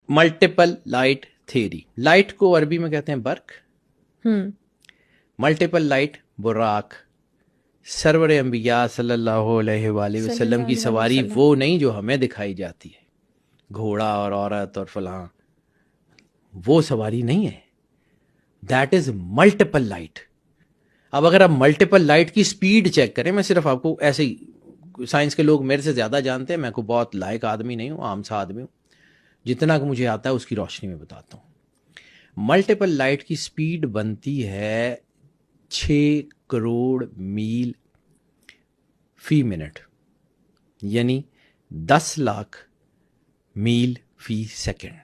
Multiple light theory. Light کو عربی میں کہتے ہیں برق. Multiple light Buraq. سرور انبیاء صلی اللہ علیہ وآلہ وسلم کی سواری وہ نہیں جو ہمیں دکھائی جاتی ہے، گھوڑا اور عورت اور فلاں، وہ سواری نہیں ہے. That is multiple light. اب اگر آپ ملٹیپل لائٹ کی سپیڈ چیک کریں، میں صرف آپ کو ایسے ہی، سائنس کے لوگ میرے سے زیادہ جانتے ہیں، میں کو بہت لائق آدمی نہیں ہوں، عام سا آدمی ہوں، جتنا کہ مجھے آتا ہے اس کی روشنی میں بتاتا ہوں. ملٹیپل لائٹ کی سپیڈ بنتی ہے 6 کروڑ میل فی منٹ، یعنی 10 لاکھ میل فی سیکنڈ.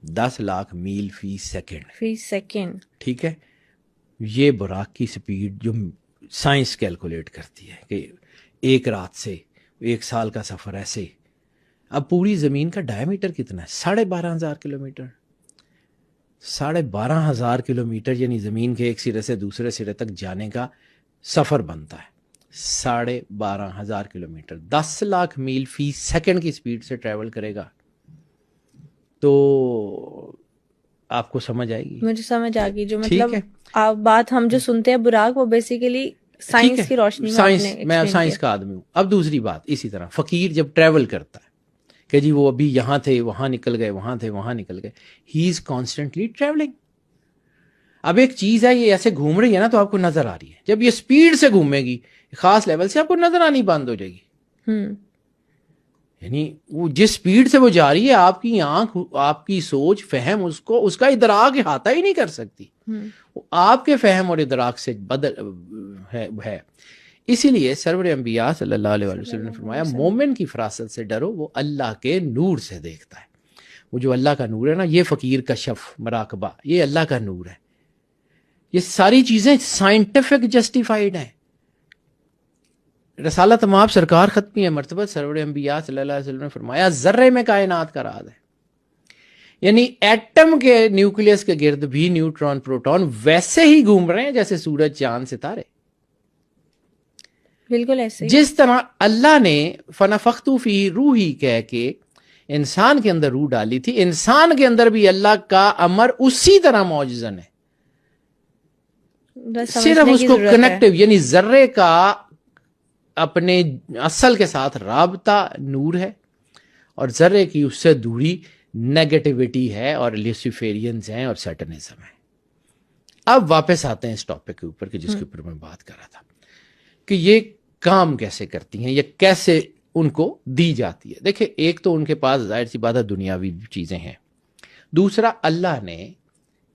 10 لاکھ میل فی سیکنڈ. ٹھیک ہے. یہ براق کی سپیڈ جو سائنس کیلکولیٹ کرتی ہے کہ ایک رات سے 1 سال کا سفر ایسے. اب پوری زمین کا ڈائیمیٹر کتنا ہے؟ 12,500 کلومیٹر. 12,500 کلومیٹر یعنی زمین کے ایک سرے سے دوسرے سرے تک جانے کا سفر بنتا ہے 12,500 کلومیٹر. 10 لاکھ میل فی سیکنڈ کی سپیڈ سے ٹریول کرے گا تو آپ کو سمجھ آئے گی. مجھے سمجھ آ گئی. جو مطلب بات ہم جو سنتے ہیں براق، وہ بیسیکلی سائنس کی روشنی میں سائنس کا آدمی ہوں. اب دوسری بات، اسی طرح فقیر جب ٹریول کرتا ہے کہ جی وہ ابھی یہاں تھے وہاں نکل گئے، وہاں تھے وہاں نکل گئے، ہی از کانسٹنٹلی ٹریولنگ. اب ایک چیز ہے یہ ایسے گھوم رہی ہے نا تو آپ کو نظر آ رہی ہے، جب یہ سپیڈ سے گھومے گی خاص لیول سے آپ کو نظر آنی بند ہو جائے گی. یعنی وہ جس سپیڈ سے وہ جا رہی ہے، آپ کی آنکھ، آپ کی سوچ، فہم اس کا ادراک احاطہ ہی نہیں کر سکتی. وہ آپ کے فہم اور ادراک سے بدل ہے. اسی لیے سرور انبیاء صلی اللہ علیہ وسلم نے فرمایا مومن کی فراست سے ڈرو، وہ اللہ کے نور سے دیکھتا ہے. وہ جو اللہ کا نور ہے نا، یہ فقیر کشف مراقبہ، یہ اللہ کا نور ہے. یہ ساری چیزیں سائنٹیفک جسٹیفائیڈ ہیں. رسالت مآب سرکار ختمی ہے مرتبہ سرور انبیاء صلی اللہ علیہ وسلم نے فرمایا ذرے میں کائنات کا راز ہے. یعنی ایٹم کے نیوکلیس کے گرد بھی نیوٹران پروٹون ویسے ہی گھوم رہے ہیں جیسے سورج چاند ستارے. بالکل ایسے جس طرح اللہ نے فنفخت فیہ روحی کہہ کے انسان کے اندر روح ڈالی تھی، انسان کے اندر بھی اللہ کا امر اسی طرح موجزن ہے. صرف اس کو کنیکٹیو، یعنی ذرے کا اپنے اصل کے ساتھ رابطہ نور ہے، اور ذرے کی اس سے دوری نیگیٹیوٹی ہے اور لیسیفیرینز ہیں اور سیٹنزم ہے. اب واپس آتے ہیں اس ٹاپک کے اوپر کہ جس کے اوپر میں بات کر رہا تھا کہ یہ کام کیسے کرتی ہیں، یہ کیسے ان کو دی جاتی ہے. دیکھیں، ایک تو ان کے پاس ظاہر سی بات ہے دنیاوی چیزیں ہیں. دوسرا، اللہ نے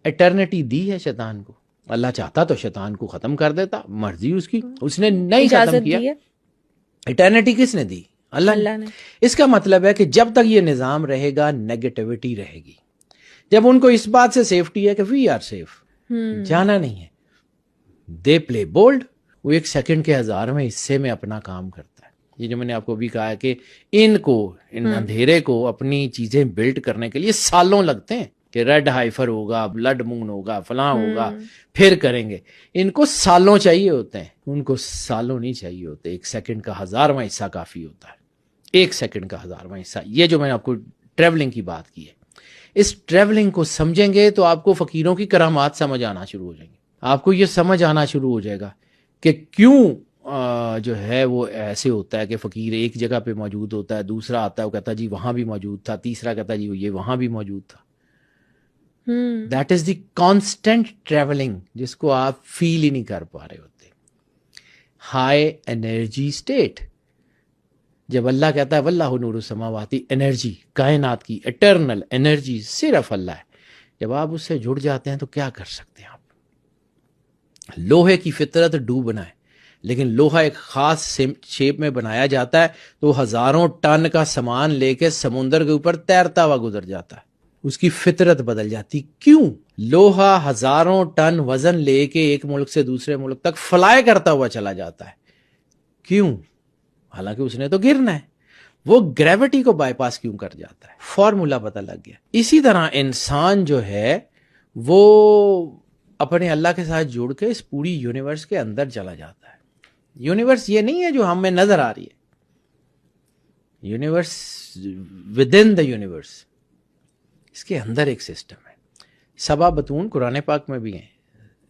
ایٹرنٹی دی ہے شیطان کو. اللہ چاہتا تو شیطان کو ختم کر دیتا، مرضی اس کی، اس نے نہیں ختم کیا. ایٹرنٹی کس نے دی؟ اللہ نے. اس کا مطلب ہے کہ جب تک یہ نظام رہے گا نیگیٹیوٹی رہے گی. جب ان کو اس بات سے سیفٹی ہے کہ وی آر سیف، جانا نہیں ہے، دے پلے بولڈ. وہ 1 سیکنڈ کے 1000ویں حصے میں اپنا کام کرتا ہے. یہ جو میں نے آپ کو بھی کہا ہے کہ ان اندھیرے کو اپنی چیزیں بلڈ کرنے کے لیے سالوں لگتے ہیں کہ ریڈ ہائفر ہوگا، بلڈ مون ہوگا، فلاں ہوگا، پھر کریں گے. ان کو سالوں چاہیے ہوتے ہیں، ان کو سالوں نہیں چاہیے ہوتے. 1 سیکنڈ کا 1000واں حصہ کافی ہوتا ہے. 1 سیکنڈ کا 1000واں حصہ. یہ جو میں نے آپ کو ٹریولنگ کی بات کی ہے، اس ٹریولنگ کو سمجھیں گے تو آپ کو فقیروں کی کرامات سمجھ آنا شروع ہو جائیں گے. آپ کو یہ سمجھ آنا شروع ہو جائے گا کہ کیوں جو ہے وہ ایسے ہوتا ہے کہ فقیر ایک جگہ پہ موجود ہوتا ہے، دوسرا آتا ہے وہ کہتا ہے جی وہاں بھی موجود تھا، تیسرا کہتا ہے جی یہ وہاں بھی موجود تھا. That is the constant travelling جس کو آپ فیل ہی نہیں کر پا رہے ہوتے. High energy state. جب اللہ کہتا ہے واللہ نور السماوات، انرجی کائنات کی اٹرنل انرجی صرف اللہ ہے. جب آپ اس سے جڑ جاتے ہیں تو کیا کر سکتے ہیں آپ؟ لوہے کی فطرت ڈوبنا ہے، لیکن لوہا ایک خاص شیپ میں بنایا جاتا ہے تو 1000 ٹن کا سامان لے کے سمندر کے اوپر تیرتا ہوا گزر جاتا ہے. اس کی فطرت بدل جاتی. کیوں؟ لوہا 1000 ٹن وزن لے کے ایک ملک سے دوسرے ملک تک فلائی کرتا ہوا چلا جاتا ہے. کیوں؟ حالانکہ اس نے تو گرنا ہے. وہ گریوٹی کو بائی پاس کیوں کر جاتا ہے؟ فارمولا پتہ لگ گیا. اسی طرح انسان جو ہے وہ اپنے اللہ کے ساتھ جڑ کے اس پوری یونیورس کے اندر چلا جاتا ہے. یونیورس یہ نہیں ہے جو ہمیں نظر آ رہی ہے، universe within the universe. اس کے اندر ایک سسٹم ہے. 7 بطون قرآن پاک میں بھی ہیں.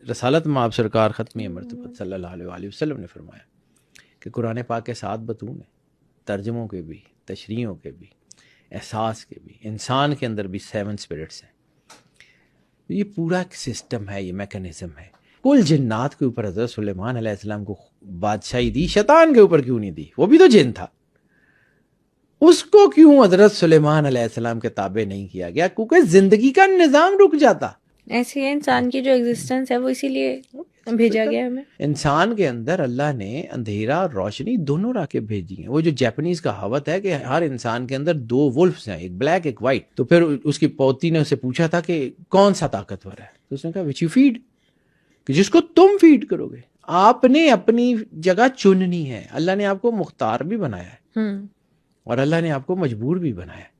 رسالت مآب سرکار ختمی مرتبہ صلی اللہ علیہ وآلہ وسلم نے فرمایا کہ قرآن پاک کے 7 بطون ہیں, ترجموں کے بھی, تشریحوں کے بھی, احساس کے بھی, انسان کے اندر بھی 7 اسپرٹس ہیں. یہ پورا ایک سسٹم ہے, یہ میکنزم ہے. کل جنات کے اوپر حضرت سلیمان علیہ السلام کو بادشاہی دی, شیطان کے اوپر کیوں نہیں دی؟ وہ بھی تو جن تھا. اس کو کیوں حضرت سلیمان علیہ السلام کے تابع نہیں کیا گیا؟ کیونکہ زندگی کا نظام رک جاتا. ایسی ہے انسان کی جو ایگزسٹنس ہے, وہ اسی لیے بھیجا گیا ہمیں. انسان کے اندر اللہ نے اندھیرا اور روشنی دونوں راکیں بھیجی ہیں. وہ جو جیپنیز کہاوت ہے کہ ہر انسان کے اندر 2 ولفز ہیں, ایک بلیک ایک وائٹ. تو پھر اس کی پوتی نے اسے پوچھا تھا کہ کون سا طاقتور ہے, تو اس نے کہا وچ یو فیڈ, کہ جس کو تم فیڈ کرو گے. آپ نے اپنی جگہ چننی ہے. اللہ نے آپ کو مختار بھی بنایا ہے اور اللہ نے آپ کو مجبور بھی بنایا ہے.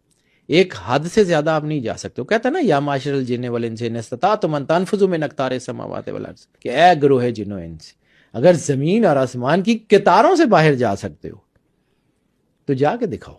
ایک حد سے زیادہ آپ نہیں جا سکتے. وہ کہتا ہے نا یا معاشر الجن والانس ان استطعتم ان تنفذوا من اقطار السماوات والارض, کہ اے گروہ جن و انس, اگر زمین اور آسمان کی کتاروں سے باہر جا سکتے ہو تو جا کے دکھاؤ.